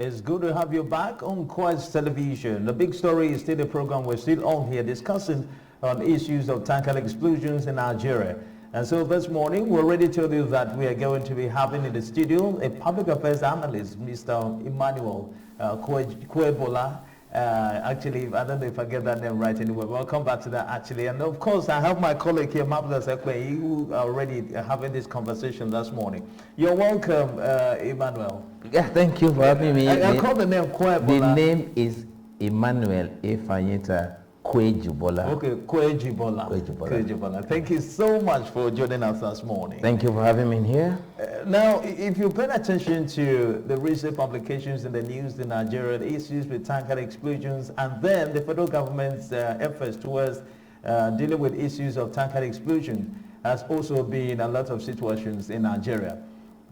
It's good to have you back on Quest Television. The big story is still the program we're still on here discussing on issues of tanker explosions in Nigeria. And so this morning, we already told you that we are going to be having in the studio a public affairs analyst, Mr. Emmanuel Kwebola. Actually, I don't know if I get that name right anyway. Welcome back to that, actually. And of course, I have my colleague here, Mabda Sekwe, who are already having this conversation this morning. You're welcome, Emmanuel. Yeah, thank you for having me. I call the name Kwebola. The name is Emmanuel Ifanyita Kwejubola. Okay, Kwejubola. Thank you so much for joining us this morning. Thank you for having me here. Now, if you pay attention to the recent publications in the news in Nigeria, the issues with tanker explosions, and then the federal government's efforts towards dealing with issues of tanker explosion has also been a lot of situations in Nigeria.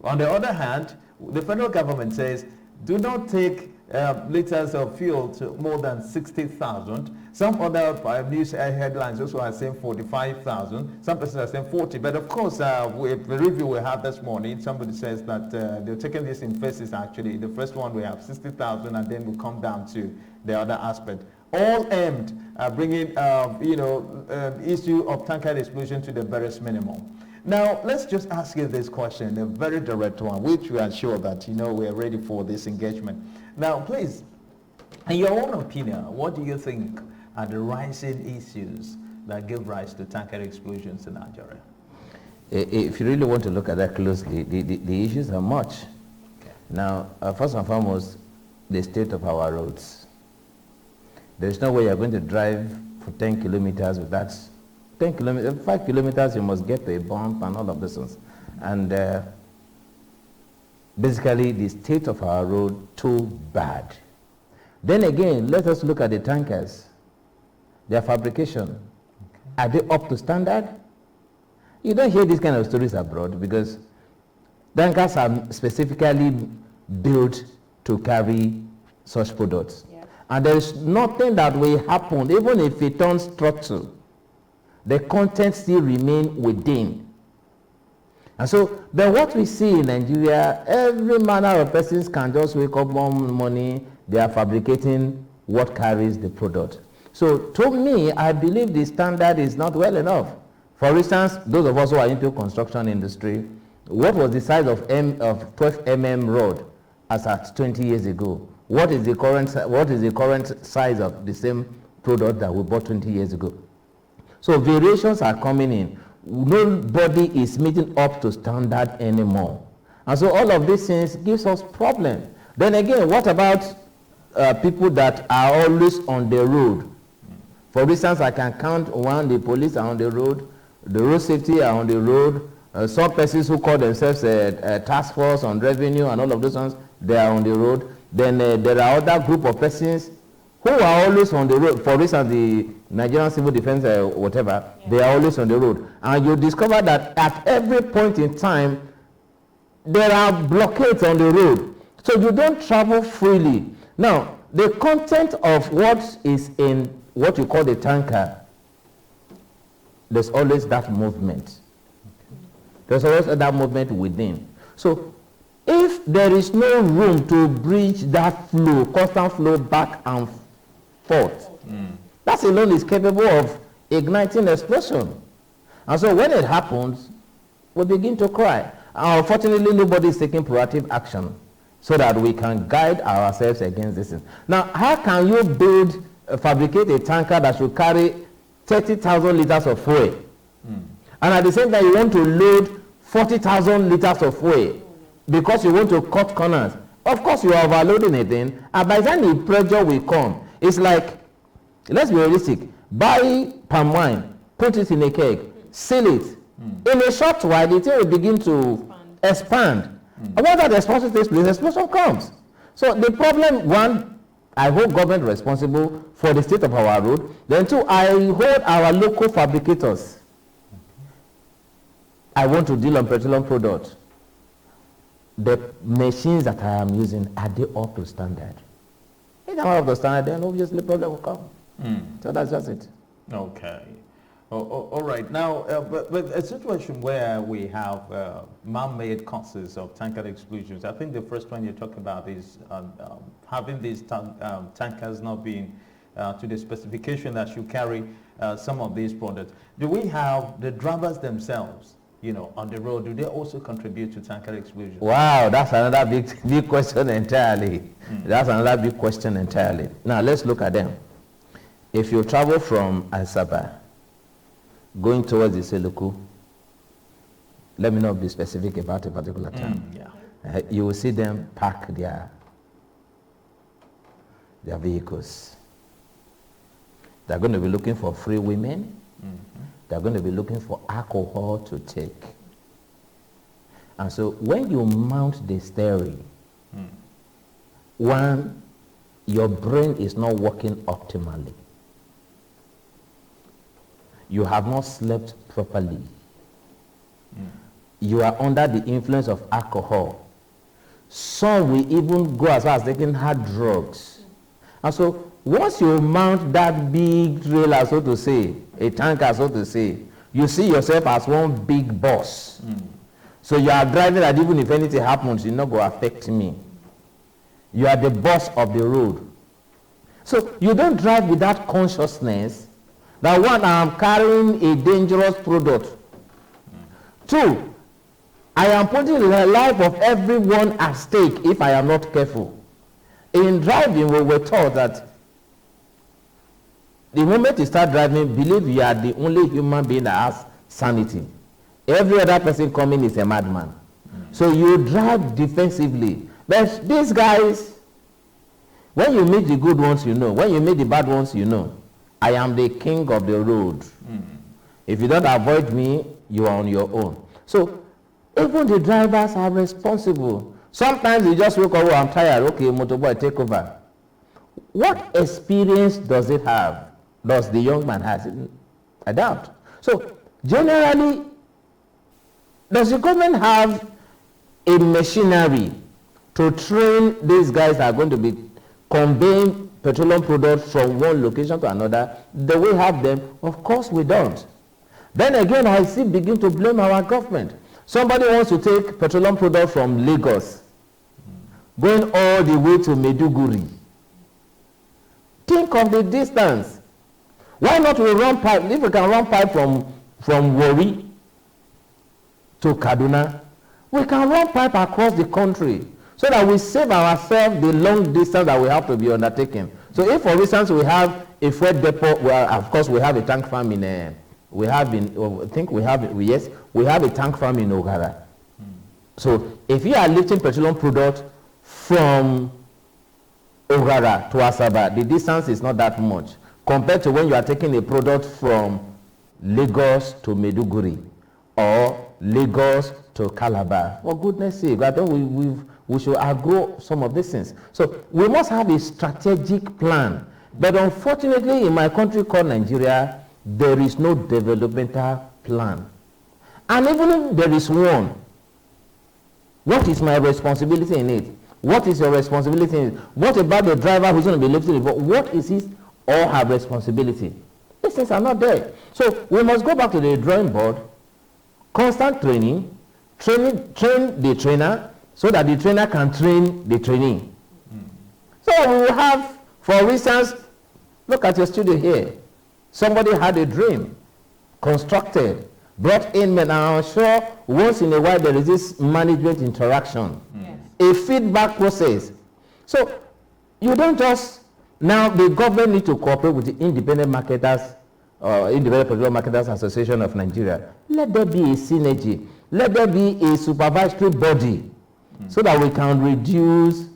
On the other hand, the federal government says, do not take liters of fuel to more than 60,000. Some other news headlines also are saying 45,000. Some persons are saying 40. But of course, with the review we had this morning, somebody says that they're taking this in phases actually. The first one we have 60,000 and then we'll come down to the other aspect. All aimed at bringing, issue of tanker explosion to the barest minimum. Now, let's just ask you this question, a very direct one, which we are sure that, we are ready for this engagement. Now, please, in your own opinion, what do you think are the rising issues that give rise to tanker explosions in Nigeria? If you really want to look at that closely, the issues are much. Okay. Now, first and foremost, the state of our roads. There's no way you're going to drive for 10 kilometers with that. 5 kilometers, you must get to a bump and all of this ones. And basically, the state of our road, too bad. Then again, let us look at the tankers. Their fabrication. Okay. Are they up to standard? You don't hear these kind of stories abroad because tankers are specifically built to carry such products. Yeah. And there is nothing that will happen, even if it turns structural. The content still remain within. And so, then what we see in Nigeria, every manner of persons can just wake up one morning, they are fabricating what carries the product. So, to me, I believe the standard is not well enough. For instance, those of us who are into construction industry, what was the size of 12 mm rod as at 20 years ago? What is the current size of the same product that we bought 20 years ago? So variations are coming in. Nobody is meeting up to standard anymore. And so all of these things gives us problems. Then again, what about people that are always on the road? For instance, I can count one, the police are on the road, the road safety are on the road, some persons who call themselves a task force on revenue and all of those ones, they are on the road. Then there are other group of persons who are always on the road. For instance, the Nigerian Civil Defense, they are always on the road. And you discover that at every point in time, there are blockades on the road. So you don't travel freely. Now, the content of what is in what you call the tanker, there's always that movement. There's always that movement within. So if there is no room to bridge that flow, constant flow back and forth, that alone is capable of igniting explosion. And so when it happens, we begin to cry. Unfortunately, nobody is taking proactive action so that we can guide ourselves against this. Now, how can you fabricate a tanker that should carry 30,000 liters of fuel? And at the same time, you want to load 40,000 liters of fuel because you want to cut corners. Of course, you are overloading it then, and by the time the pressure will come, it's like, let's be realistic, buy palm wine, put it in a keg, seal it. In a short while, the thing will begin to expand. And when that expansion takes place, explosion comes. So the problem, one, I hold government responsible for the state of our road. Then two, I hold our local fabricators. I want to deal on petroleum products. The machines that I am using, are they up to standard? If they're not up to standard, then obviously problem will come. So that's just it. Okay. All right. Now, but a situation where we have man-made causes of tanker explosions, I think the first one you talk about is having these tankers not being to the specification that should carry some of these products. Do we have the drivers themselves, on the road? Do they also contribute to tanker explosions? Wow, that's another big question entirely. That's another big question entirely. Now, let's look at them. If you travel from Asaba, going towards the Seluku, let me not be specific about a particular town. You will see them park their vehicles. They're going to be looking for free women. They're going to be looking for alcohol to take. And so when you mount the steering, one, your brain is not working optimally. You have not slept properly. You are under the influence of alcohol. Some will even go as far as taking hard drugs. And so once you mount that big trailer, so to say, a tanker, so to say, you see yourself as one big boss. So you are driving that even if anything happens, it's not going to affect me. You are the boss of the road. So you don't drive with that consciousness that one, I am carrying a dangerous product. Two, I am putting the life of everyone at stake if I am not careful. In driving, we were taught that the moment you start driving, believe you are the only human being that has sanity. Every other person coming is a madman. So you drive defensively. But these guys, when you meet the good ones, you know. When you meet the bad ones, you know. I am the king of the road. If you don't avoid me, you are on your own. So even the drivers are responsible. Sometimes you just wake up, oh, I'm tired. Okay, motorboy, take over. What experience does it have? Does the young man have? I doubt. So generally, does the government have a machinery to train these guys that are going to be conveying petroleum products from one location to another? Do we have them? Of course we don't. Then again, I begin to blame our government. Somebody wants to take petroleum products from Lagos, going all the way to Maiduguri. Think of the distance. Why not we run pipe? If we can run pipe from Warri to Kaduna, we can run pipe across the country, so that we save ourselves the long distance that we have to be undertaking. So if, for instance, we have a freight depot, well, of course, we have a tank farm in, we have a tank farm in Ogara. So if you are lifting petroleum products from Ogara to Asaba, the distance is not that much, compared to when you are taking a product from Lagos to Maiduguri, or Lagos to Calabar. For goodness sake, I think we should outgrow some of these things. So we must have a strategic plan. But unfortunately, in my country called Nigeria, there is no developmental plan. And even if there is one, what is my responsibility in it? What is your responsibility in it? What about the driver who's going to be lifting it? What is his or her responsibility? These things are not there. So we must go back to the drawing board, constant training, train the trainer, so that the trainer can train the trainee. So we will have, for instance, look at your studio here. Somebody had a dream, constructed, brought in men, and I'm sure once in a while there is this management interaction, a feedback process. So you don't just, now the government needs to cooperate with the Independent Marketers, Independent Petroleum Marketers Association of Nigeria. Let there be a synergy. Let there be a supervisory body, so that we can reduce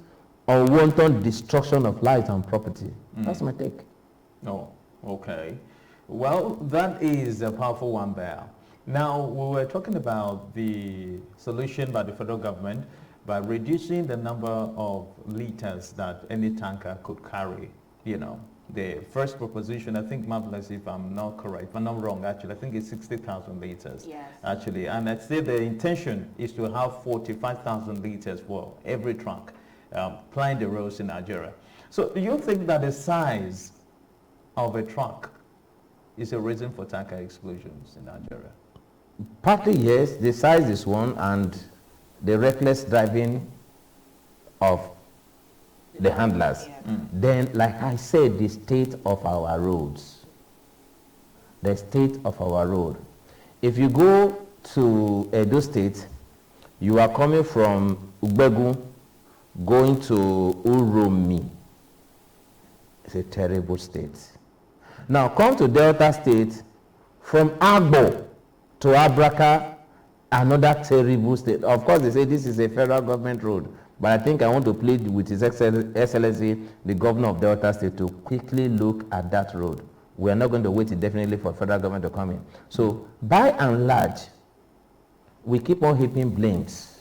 unwanted destruction of lives and property. That's my take. Oh, okay. Well, that is a powerful one there. Now, we were talking about the solution by the federal government by reducing the number of liters that any tanker could carry. The first proposition, I think, Marvelous, if I'm not correct, if I'm not wrong, actually, I think it's 60,000 liters. Yes. Actually, and I'd say the intention is to have 45,000 liters for every truck plying the roads in Nigeria. So do you think that the size of a truck is a reason for tanker explosions in Nigeria? Partly yes, the size is one, and the reckless driving of the handlers. Yeah. Then, like I said, the state of our roads. The state of our road. If you go to Edo State, you are coming from Ugbegu, going to Uromi. It's a terrible state. Now come to Delta State, from Agbo to Abraka, another terrible state. Of course, they say this is a federal government road, but I think I want to plead with His Excellency, the governor of Delta State, to quickly look at that road. We are not going to wait indefinitely for federal government to come in. So, by and large, we keep on heaping blames.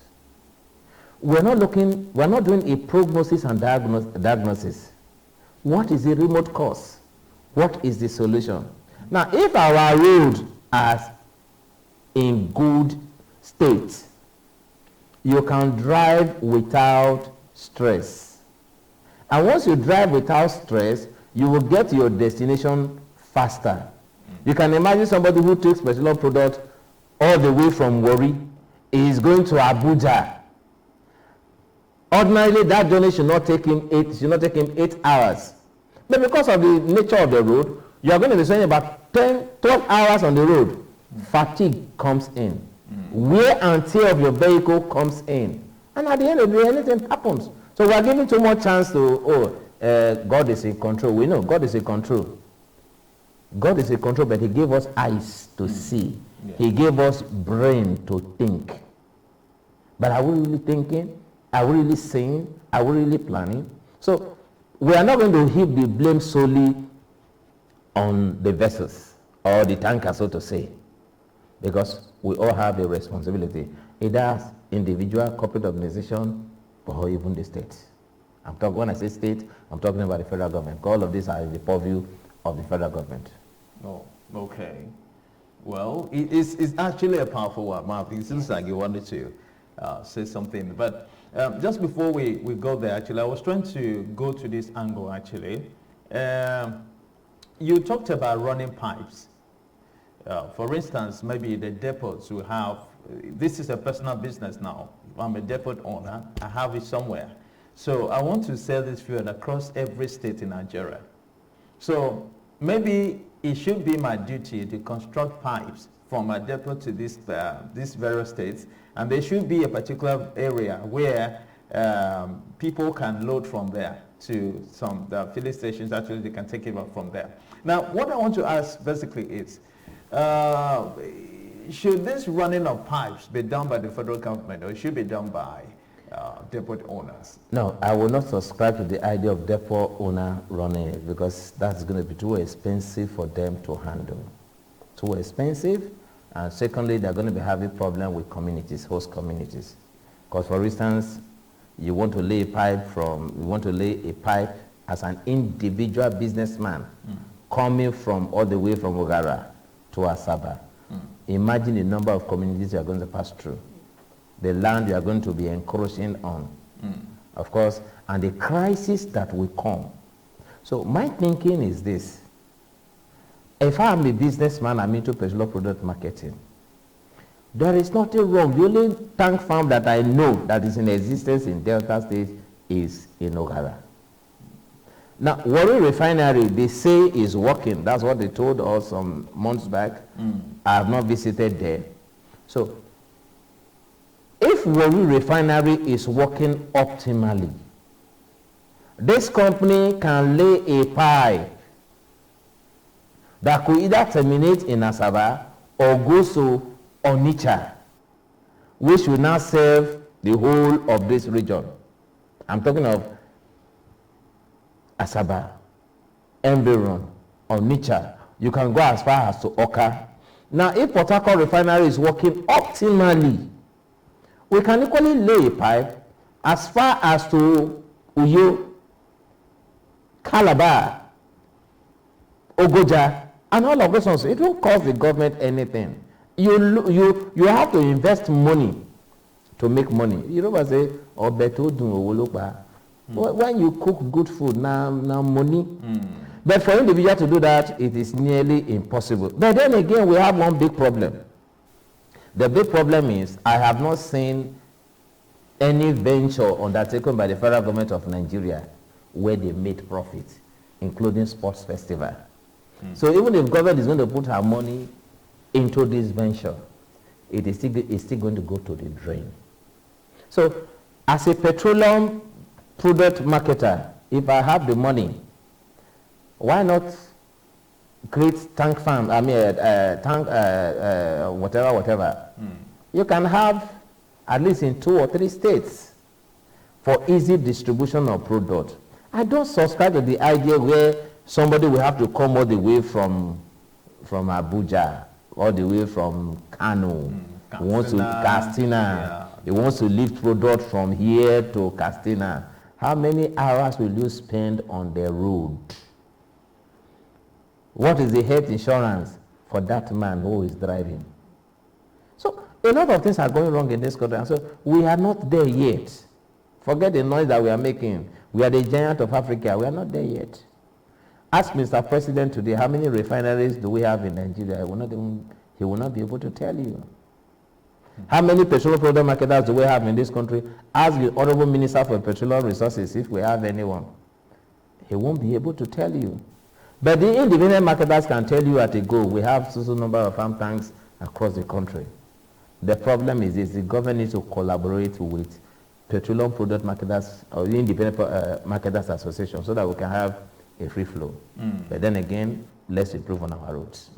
We're not doing a prognosis and diagnosis. What is the remote cause? What is the solution? Now, if our road are in good state, you can drive without stress. And once you drive without stress, you will get to your destination faster. You can imagine somebody who takes petroleum product all the way from Warri is going to Abuja. Ordinarily, that journey should not take him 8 hours. But because of the nature of the road, you are going to be spending about 10, 12 hours on the road. Fatigue comes in. Wear and tear of your vehicle comes in. And at the end of the day, anything happens. So we are giving too much chance to, God is in control. We know God is in control. God is in control, but He gave us eyes to see. Yeah. He gave us brain to think. But are we really thinking? Are we really saying? Are we really planning? So we are not going to heap the blame solely on the vessels or the tanker, so to say, because we all have a responsibility, either as individual, corporate organization, or even the state. When I say state, I'm talking about the federal government. All of these are in the purview of the federal government. Oh, okay. Well, it's actually a powerful one, Mark. It seems like you wanted to say something. But just before we go there, actually, I was trying to go to this angle, actually. You talked about running pipes. For instance, maybe the depots will have, this is a personal business now. If I'm a depot owner, I have it somewhere. So I want to sell this fuel across every state in Nigeria. So maybe it should be my duty to construct pipes from my depot to these various states, and there should be a particular area where people can load from there to the filling stations. Actually, they can take it up from there. Now, what I want to ask basically is, should this running of pipes be done by the federal government, or it should be done by depot owners? No, I will not subscribe to the idea of depot owner running it, because that's going to be too expensive for them to handle. Too expensive, and secondly, they're going to be having problem with communities, host communities. Because for instance, you want to lay a pipe as an individual businessman coming from all the way from Ogara to Asaba. Imagine the number of communities you are going to pass through, the land you are going to be encroaching on, of course, and the crisis that will come. So my thinking is this: if I am a businessman, I'm into petroleum product marketing, there is nothing wrong. The only tank farm that I know that is in existence in Delta State is in Ogara. Now, Warri Refinery, they say is working. That's what they told us some months back. I have not visited there. So, if Warri Refinery is working optimally, this company can lay a pipe that could either terminate in Asaba or go to Onitsha, which will now serve the whole of this region. I'm talking of Asaba, Environ, Onitsha. You can go as far as to Oka. Now, if Port Harcourt Refinery is working optimally, we can equally lay a pipe as far as to Uyo, Calabar, Ogoja, and all of those ones. It won't cost the government anything. You have to invest money to make money. You know what I say? When you cook good food, now money. But for individuals to do that, it is nearly impossible. But then again, we have one big problem. The big problem is I have not seen any venture undertaken by the federal government of Nigeria where they made profit, including sports festival. So even if government is going to put her money into this venture, it's still going to go to the drain. So as a petroleum product marketer, if I have the money, why not create tank farm, whatever. You can have at least in 2 or 3 states for easy distribution of product. I don't subscribe to the idea where somebody will have to come all the way from Abuja, all the way from Kano, he wants to Castina. Yeah. He wants to lift product from here to Castina. How many hours will you spend on the road? What is the health insurance for that man who is driving? So a lot of things are going wrong in this country, and so we are not there yet. Forget the noise that we are making. We are the giant of Africa. We are not there yet. Ask Mr. President today, how many refineries do we have in Nigeria? He will not be able to tell you. How many petroleum product marketers do we have in this country? Ask the Honorable Minister for Petroleum Resources if we have anyone. He won't be able to tell you. But the independent marketers can tell you at a go, we have such a number of farm tanks across the country. The problem is the government needs to collaborate with petroleum product marketers or the independent marketers association so that we can have a free flow. But then again, let's improve on our roads.